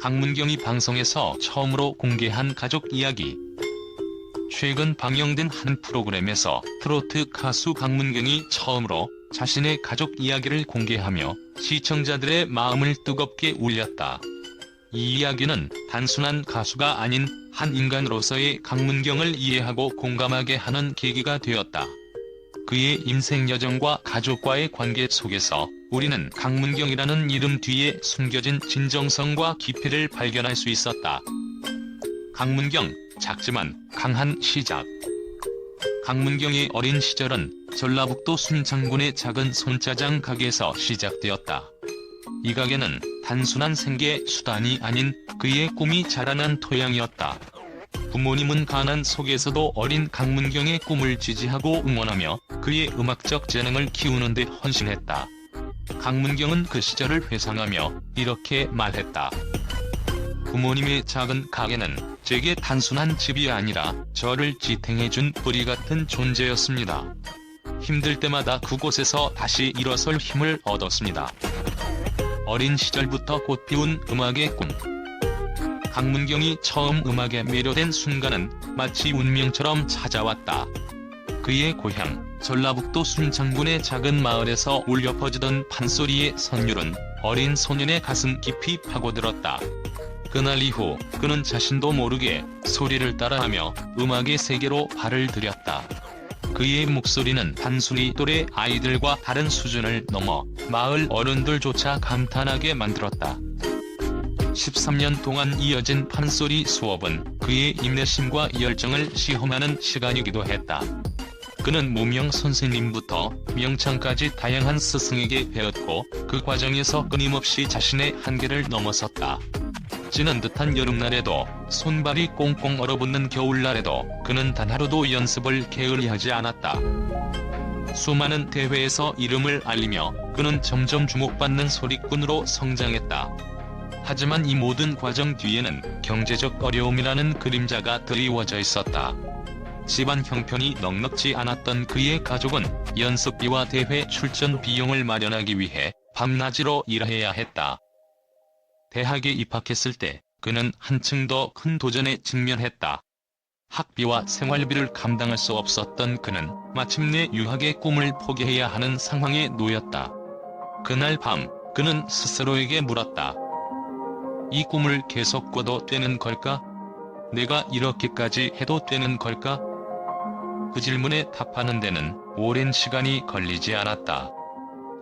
강문경이 방송에서 처음으로 공개한 가족 이야기. 최근 방영된 한 프로그램에서 트로트 가수 강문경이 처음으로 자신의 가족 이야기를 공개하며 시청자들의 마음을 뜨겁게 울렸다. 이 이야기는 단순한 가수가 아닌 한 인간으로서의 강문경을 이해하고 공감하게 하는 계기가 되었다. 그의 인생 여정과 가족과의 관계 속에서 우리는 강문경이라는 이름 뒤에 숨겨진 진정성과 깊이를 발견할 수 있었다. 강문경, 작지만 강한 시작. 강문경의 어린 시절은 전라북도 순창군의 작은 손짜장 가게에서 시작되었다. 이 가게는 단순한 생계 수단이 아닌 그의 꿈이 자라난 토양이었다. 부모님은 가난 속에서도 어린 강문경의 꿈을 지지하고 응원하며 그의 음악적 재능을 키우는 데 헌신했다. 강문경은 그 시절을 회상하며 이렇게 말했다. 부모님의 작은 가게는 제게 단순한 집이 아니라 저를 지탱해준 뿌리 같은 존재였습니다. 힘들 때마다 그곳에서 다시 일어설 힘을 얻었습니다. 어린 시절부터 꽃피운 음악의 꿈. 강문경이 처음 음악에 매료된 순간은 마치 운명처럼 찾아왔다. 그의 고향 전라북도 순창군의 작은 마을에서 울려 퍼지던 판소리의 선율은 어린 소년의 가슴 깊이 파고들었다. 그날 이후 그는 자신도 모르게 소리를 따라하며 음악의 세계로 발을 들였다. 그의 목소리는 단순히 또래 아이들과 다른 수준을 넘어 마을 어른들조차 감탄하게 만들었다. 13년 동안 이어진 판소리 수업은 그의 인내심과 열정을 시험하는 시간이기도 했다. 그는 무명 선생님부터 명창까지 다양한 스승에게 배웠고 그 과정에서 끊임없이 자신의 한계를 넘어섰다. 찌는 듯한 여름날에도 손발이 꽁꽁 얼어붙는 겨울날에도 그는 단 하루도 연습을 게을리하지 않았다. 수많은 대회에서 이름을 알리며 그는 점점 주목받는 소리꾼으로 성장했다. 하지만 이 모든 과정 뒤에는 경제적 어려움이라는 그림자가 드리워져 있었다. 집안 형편이 넉넉지 않았던 그의 가족은 연습비와 대회 출전 비용을 마련하기 위해 밤낮으로 일해야 했다. 대학에 입학했을 때 그는 한층 더 큰 도전에 직면했다. 학비와 생활비를 감당할 수 없었던 그는 마침내 유학의 꿈을 포기해야 하는 상황에 놓였다. 그날 밤 그는 스스로에게 물었다. 이 꿈을 계속 꿔도 되는 걸까? 내가 이렇게까지 해도 되는 걸까? 그 질문에 답하는 데는 오랜 시간이 걸리지 않았다.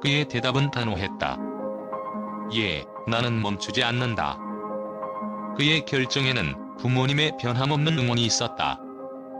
그의 대답은 단호했다. 예, 나는 멈추지 않는다. 그의 결정에는 부모님의 변함없는 응원이 있었다.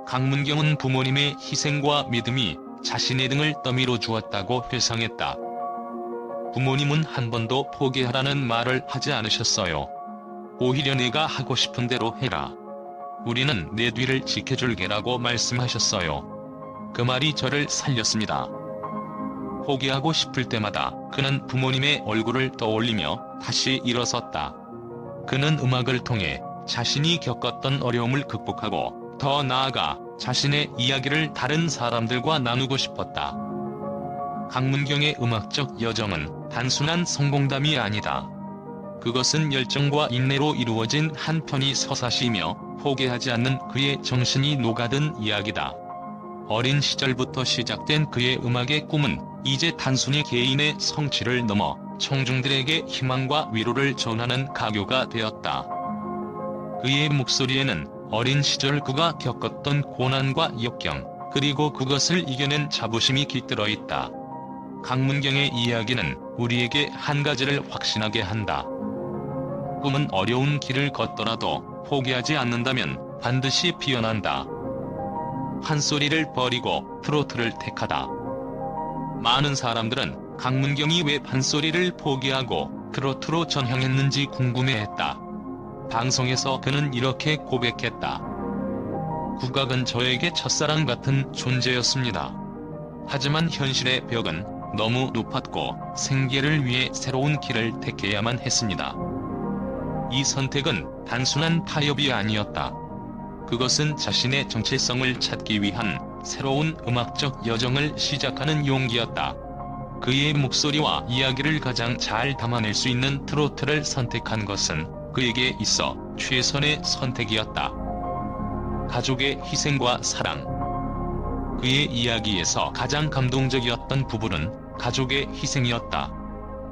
강문경은 부모님의 희생과 믿음이 자신의 등을 떠밀어 주었다고 회상했다. 부모님은 한 번도 포기하라는 말을 하지 않으셨어요. 오히려 내가 하고 싶은 대로 해라. 우리는 내 뒤를 지켜줄게라고 말씀하셨어요. 그 말이 저를 살렸습니다. 포기하고 싶을 때마다 그는 부모님의 얼굴을 떠올리며 다시 일어섰다. 그는 음악을 통해 자신이 겪었던 어려움을 극복하고 더 나아가 자신의 이야기를 다른 사람들과 나누고 싶었다. 강문경의 음악적 여정은 단순한 성공담이 아니다. 그것은 열정과 인내로 이루어진 한 편이 서사시이며 포기하지 않는 그의 정신이 녹아든 이야기다. 어린 시절부터 시작된 그의 음악의 꿈은 이제 단순히 개인의 성취를 넘어 청중들에게 희망과 위로를 전하는 가교가 되었다. 그의 목소리에는 어린 시절 그가 겪었던 고난과 역경, 그리고 그것을 이겨낸 자부심이 깃들어 있다. 강문경의 이야기는 우리에게 한 가지를 확신하게 한다. 꿈은 어려운 길을 걷더라도 포기하지 않는다면 반드시 피어난다. 판소리를 버리고 트로트를 택하다. 많은 사람들은 강문경이 왜 판소리를 포기하고 트로트로 전향했는지 궁금해했다. 방송에서 그는 이렇게 고백했다. 국악은 저에게 첫사랑 같은 존재였습니다. 하지만 현실의 벽은 너무 높았고 생계를 위해 새로운 길을 택해야만 했습니다. 이 선택은 단순한 타협이 아니었다. 그것은 자신의 정체성을 찾기 위한 새로운 음악적 여정을 시작하는 용기였다. 그의 목소리와 이야기를 가장 잘 담아낼 수 있는 트로트를 선택한 것은 그에게 있어 최선의 선택이었다. 가족의 희생과 사랑. 그의 이야기에서 가장 감동적이었던 부분은 가족의 희생이었다.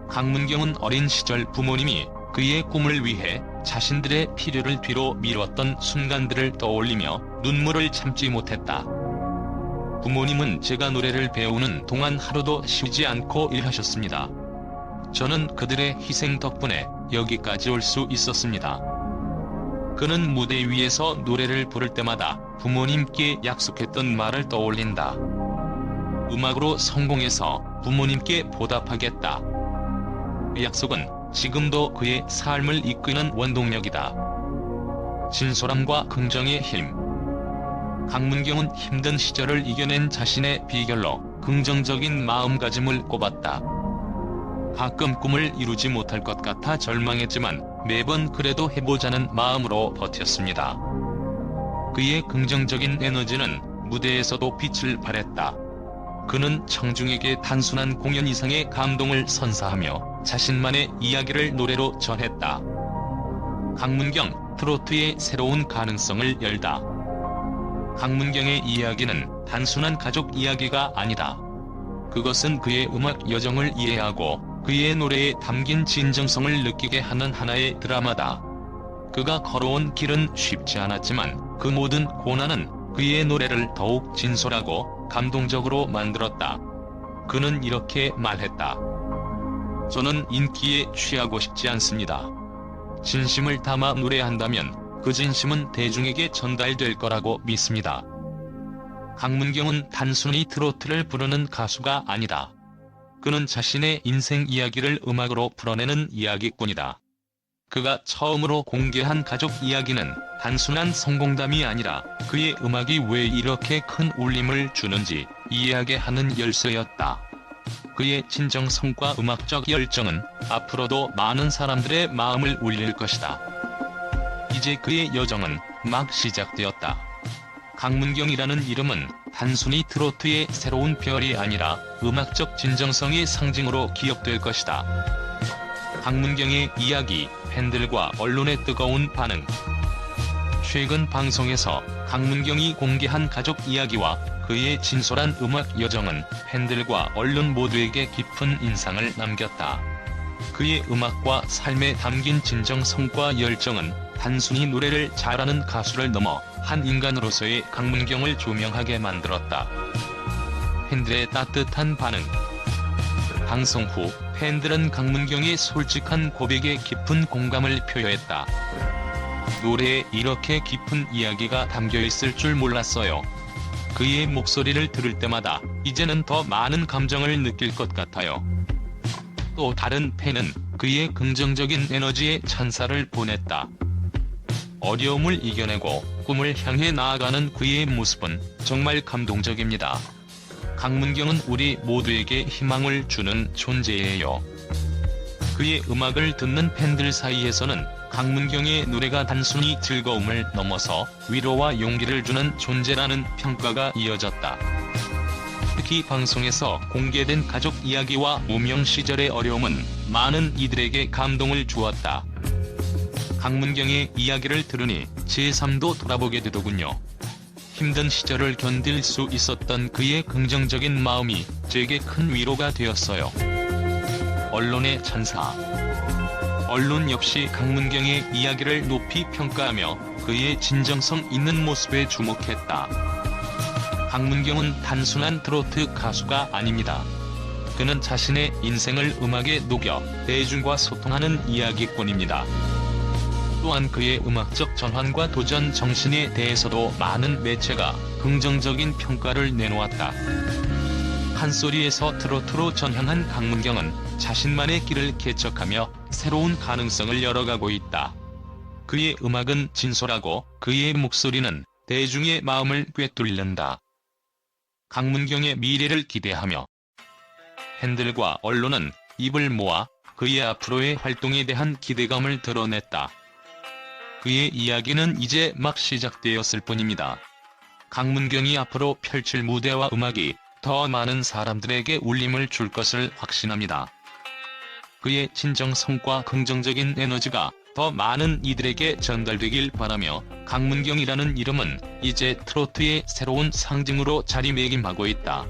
강문경은 어린 시절 부모님이 그의 꿈을 위해 자신들의 필요를 뒤로 미뤘던 순간들을 떠올리며 눈물을 참지 못했다. 부모님은 제가 노래를 배우는 동안 하루도 쉬지 않고 일하셨습니다. 저는 그들의 희생 덕분에 여기까지 올 수 있었습니다. 그는 무대 위에서 노래를 부를 때마다 부모님께 약속했던 말을 떠올린다. 음악으로 성공해서 부모님께 보답하겠다. 그 약속은 지금도 그의 삶을 이끄는 원동력이다. 진솔함과 긍정의 힘. 강문경은 힘든 시절을 이겨낸 자신의 비결로 긍정적인 마음가짐을 꼽았다. 가끔 꿈을 이루지 못할 것 같아 절망했지만 매번 그래도 해보자는 마음으로 버텼습니다. 그의 긍정적인 에너지는 무대에서도 빛을 발했다. 그는 청중에게 단순한 공연 이상의 감동을 선사하며 자신만의 이야기를 노래로 전했다. 강문경, 트로트의 새로운 가능성을 열다. 강문경의 이야기는 단순한 가족 이야기가 아니다. 그것은 그의 음악 여정을 이해하고 그의 노래에 담긴 진정성을 느끼게 하는 하나의 드라마다. 그가 걸어온 길은 쉽지 않았지만 그 모든 고난은 그의 노래를 더욱 진솔하고 감동적으로 만들었다. 그는 이렇게 말했다. 저는 인기에 취하고 싶지 않습니다. 진심을 담아 노래한다면 그 진심은 대중에게 전달될 거라고 믿습니다. 강문경은 단순히 트로트를 부르는 가수가 아니다. 그는 자신의 인생 이야기를 음악으로 풀어내는 이야기꾼이다. 그가 처음으로 공개한 가족 이야기는 단순한 성공담이 아니라 그의 음악이 왜 이렇게 큰 울림을 주는지 이해하게 하는 열쇠였다. 그의 진정성과 음악적 열정은 앞으로도 많은 사람들의 마음을 울릴 것이다. 이제 그의 여정은 막 시작되었다. 강문경이라는 이름은 단순히 트로트의 새로운 별이 아니라 음악적 진정성의 상징으로 기억될 것이다. 강문경의 이야기, 팬들과 언론의 뜨거운 반응. 최근 방송에서 강문경이 공개한 가족 이야기와 그의 진솔한 음악 여정은 팬들과 언론 모두에게 깊은 인상을 남겼다. 그의 음악과 삶에 담긴 진정성과 열정은 단순히 노래를 잘하는 가수를 넘어 한 인간으로서의 강문경을 조명하게 만들었다. 팬들의 따뜻한 반응. 방송 후 팬들은 강문경의 솔직한 고백에 깊은 공감을 표했다. 노래에 이렇게 깊은 이야기가 담겨있을 줄 몰랐어요. 그의 목소리를 들을 때마다 이제는 더 많은 감정을 느낄 것 같아요. 또 다른 팬은 그의 긍정적인 에너지에 찬사를 보냈다. 어려움을 이겨내고 꿈을 향해 나아가는 그의 모습은 정말 감동적입니다. 강문경은 우리 모두에게 희망을 주는 존재예요. 그의 음악을 듣는 팬들 사이에서는 강문경의 노래가 단순히 즐거움을 넘어서 위로와 용기를 주는 존재라는 평가가 이어졌다. 특히 방송에서 공개된 가족 이야기와 무명 시절의 어려움은 많은 이들에게 감동을 주었다. 강문경의 이야기를 들으니 제 삶도 돌아보게 되더군요. 힘든 시절을 견딜 수 있었던 그의 긍정적인 마음이 제게 큰 위로가 되었어요. 언론의 찬사. 언론 역시 강문경의 이야기를 높이 평가하며 그의 진정성 있는 모습에 주목했다. 강문경은 단순한 트로트 가수가 아닙니다. 그는 자신의 인생을 음악에 녹여 대중과 소통하는 이야기꾼입니다. 또한 그의 음악적 전환과 도전 정신에 대해서도 많은 매체가 긍정적인 평가를 내놓았다. 한 소리에서 트로트로 전향한 강문경은 자신만의 길을 개척하며 새로운 가능성을 열어가고 있다. 그의 음악은 진솔하고 그의 목소리는 대중의 마음을 꿰뚫는다. 강문경의 미래를 기대하며 팬들과 언론은 입을 모아 그의 앞으로의 활동에 대한 기대감을 드러냈다. 그의 이야기는 이제 막 시작되었을 뿐입니다. 강문경이 앞으로 펼칠 무대와 음악이 더 많은 사람들에게 울림을 줄 것을 확신합니다. 그의 진정성과 긍정적인 에너지가 더 많은 이들에게 전달되길 바라며 강문경이라는 이름은 이제 트로트의 새로운 상징으로 자리매김하고 있다.